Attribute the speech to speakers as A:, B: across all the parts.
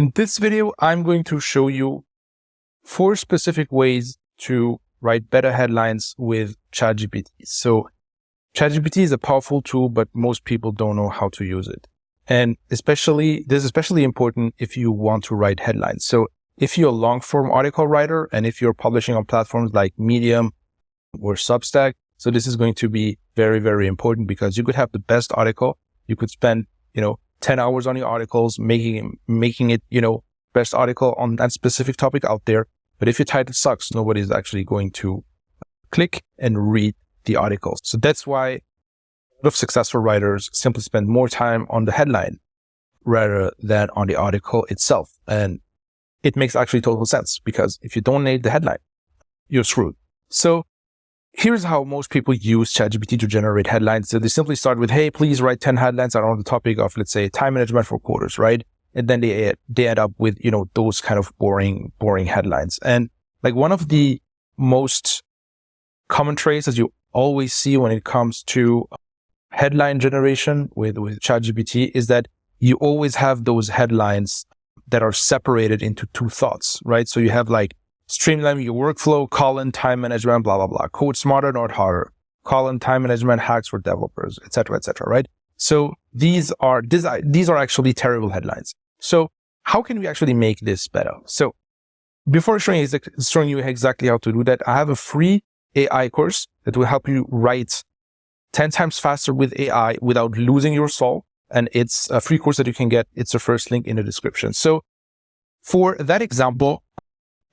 A: In this video, I'm going to show you 4 specific ways to write better headlines with ChatGPT. So ChatGPT is a powerful tool, but most people don't know how to use it. And this is especially important if you want to write headlines. So if you're a long form article writer and if you're publishing on platforms like Medium or Substack, so this is going to be very, very important because you could have the best article. You could spend, 10 hours on your articles, making it, best article on that specific topic out there. But if your title sucks, nobody's actually going to click and read the articles. So that's why a lot of successful writers simply spend more time on the headline rather than on the article itself. And it makes actually total sense because if you don't nail the headline, you're screwed. So here's how most people use ChatGPT to generate headlines. So they simply start with, hey, please write 10 headlines around the topic of, let's say, time management for quotas, right? And then they end up with, those kind of boring headlines. And like one of the most common traits that you always see when it comes to headline generation with ChatGPT is that you always have those headlines that are separated into 2 thoughts, right? So you have like streamline your workflow, time management, blah, blah, blah. Code smarter, not harder. Time management hacks for developers, etc., right? So these are actually terrible headlines. So how can we actually make this better? So before showing you exactly how to do that, I have a free AI course that will help you write 10 times faster with AI without losing your soul. And it's a free course that you can get. It's the first link in the description. So for that example,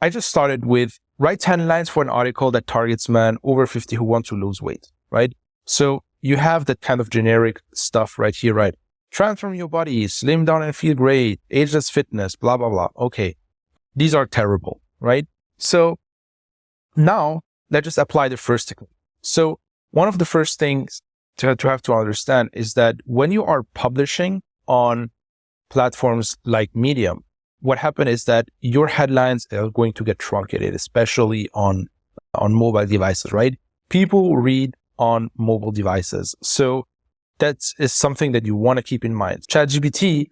A: I just started with write 10 lines for an article that targets men over 50 who want to lose weight, right? So you have that kind of generic stuff right here, right? Transform your body, slim down and feel great, ageless fitness, blah, blah, blah. Okay. These are terrible, right? So now let's just apply the first technique. So one of the first things to have to understand is that when you are publishing on platforms like Medium, what happened is that your headlines are going to get truncated, especially on mobile devices, right? People read on mobile devices. So that is something that you want to keep in mind. ChatGPT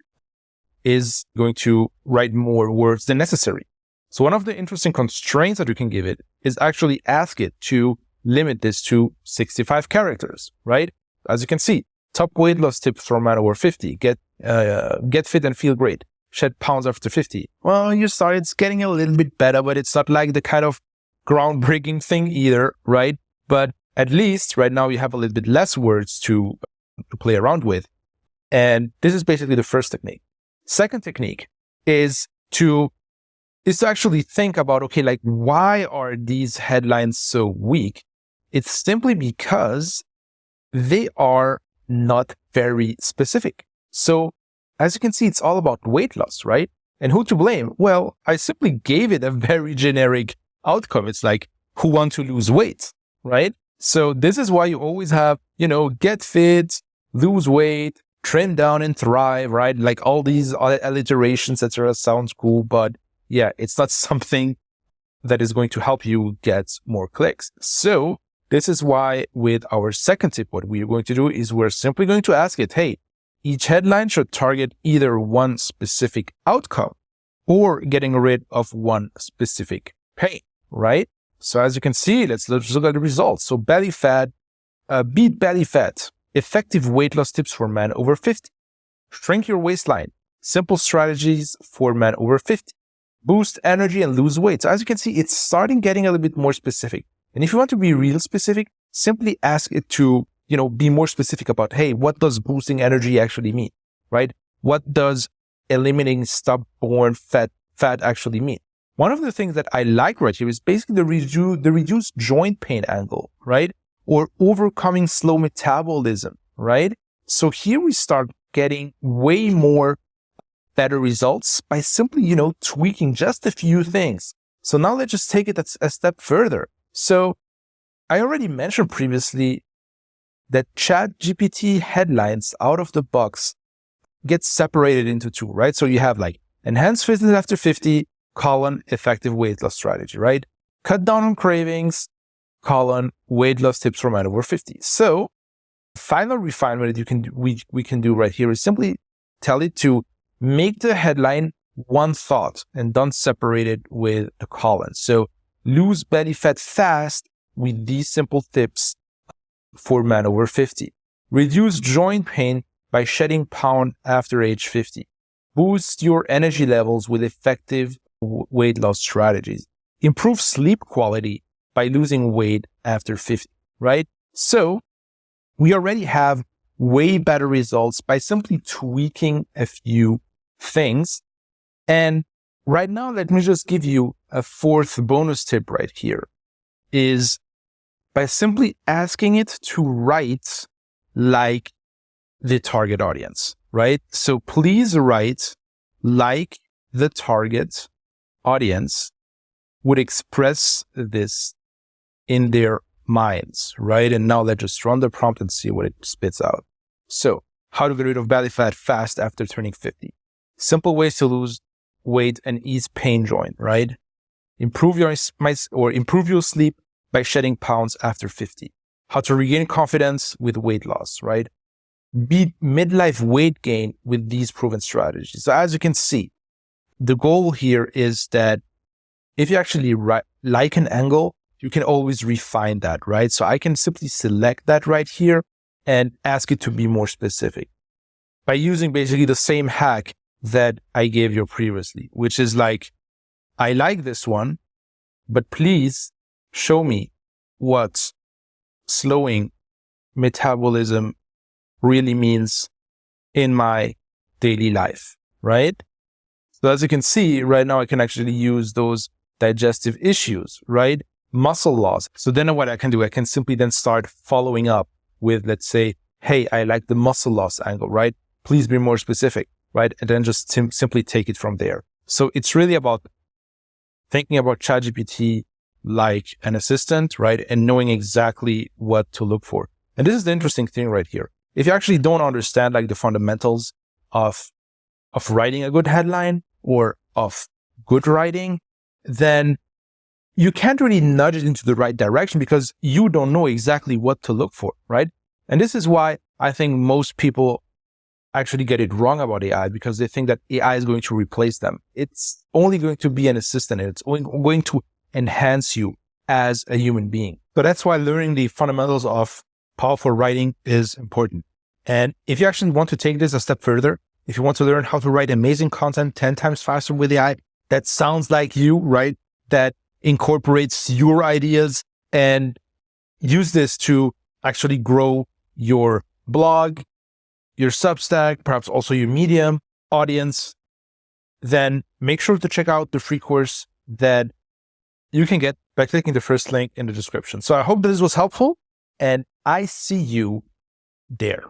A: is going to write more words than necessary. So one of the interesting constraints that you can give it is actually ask it to limit this to 65 characters, right? As you can see, top weight loss tips for men over 50, get fit and feel great. Shed pounds after 50. Well, it's getting a little bit better, but it's not like the kind of groundbreaking thing either, right? But at least right now you have a little bit less words to play around with. And this is basically the first technique. Second technique is to actually think about, okay, like why are these headlines so weak? It's simply because they are not very specific. So as you can see, it's all about weight loss, right? And who to blame? Well, I simply gave it a very generic outcome. It's like, who want to lose weight, right? So this is why you always have, get fit, lose weight, trim down and thrive, right? Like all these alliterations, etc. sounds cool, but yeah, it's not something that is going to help you get more clicks. So this is why with our second tip, what we're going to do is we're simply going to ask it, hey, each headline should target either one specific outcome or getting rid of one specific pain, right? So as you can see, let's look at the results. So belly fat, beat belly fat, effective weight loss tips for men over 50, shrink your waistline, simple strategies for men over 50, boost energy and lose weight. So as you can see, it's starting getting a little bit more specific. And if you want to be real specific, simply ask it to be more specific about, hey, what does boosting energy actually mean, right? What does eliminating stubborn fat actually mean? One of the things that I like right here is basically the reduced joint pain angle, right? Or overcoming slow metabolism, right? So here we start getting way more better results by simply, tweaking just a few things. So now let's just take it a step further. So I already mentioned previously that ChatGPT headlines out of the box get separated into 2, right? So you have like enhanced fitness after 50, effective weight loss strategy, right? Cut down on cravings, weight loss tips for men over 50. So final refinement that we can do right here is simply tell it to make the headline one thought and don't separate it with the colon. So lose belly fat fast with these simple tips for men over 50. Reduce joint pain by shedding pound after age 50. Boost your energy levels with effective weight loss strategies. Improve sleep quality by losing weight after 50, right? So we already have way better results by simply tweaking a few things. And right now, let me just give you a fourth bonus tip right here, is by simply asking it to write like the target audience, right? So please write like the target audience would express this in their minds, right? And now let's just run the prompt and see what it spits out. So, how to get rid of belly fat fast after turning 50. Simple ways to lose weight and ease pain joint, right? Improve your sleep by shedding pounds after 50. How to regain confidence with weight loss, right? Beat midlife weight gain with these proven strategies. So as you can see, the goal here is that if you actually like an angle, you can always refine that, right? So I can simply select that right here and ask it to be more specific by using basically the same hack that I gave you previously, which is like, I like this one, but please show me what slowing metabolism really means in my daily life, right? So as you can see right now, I can actually use those digestive issues, right? Muscle loss. So then what I can do, I can simply then start following up with, let's say, hey, I like the muscle loss angle, right? Please be more specific, right? And then just simply take it from there. So it's really about thinking about ChatGPT like an assistant, right? And knowing exactly what to look for. And this is the interesting thing right here. If you actually don't understand like the fundamentals of writing a good headline or of good writing, then you can't really nudge it into the right direction because you don't know exactly what to look for, right? And this is why I think most people actually get it wrong about AI, because they think that AI is going to replace them. It's only going to be an assistant, and it's going to enhance you as a human being. So that's why learning the fundamentals of powerful writing is important. And if you actually want to take this a step further, if you want to learn how to write amazing content 10 times faster with AI, that sounds like you, right? That incorporates your ideas and use this to actually grow your blog, your Substack, perhaps also your Medium audience, then make sure to check out the free course that you can get by clicking the first link in the description. So I hope that this was helpful, and I see you there.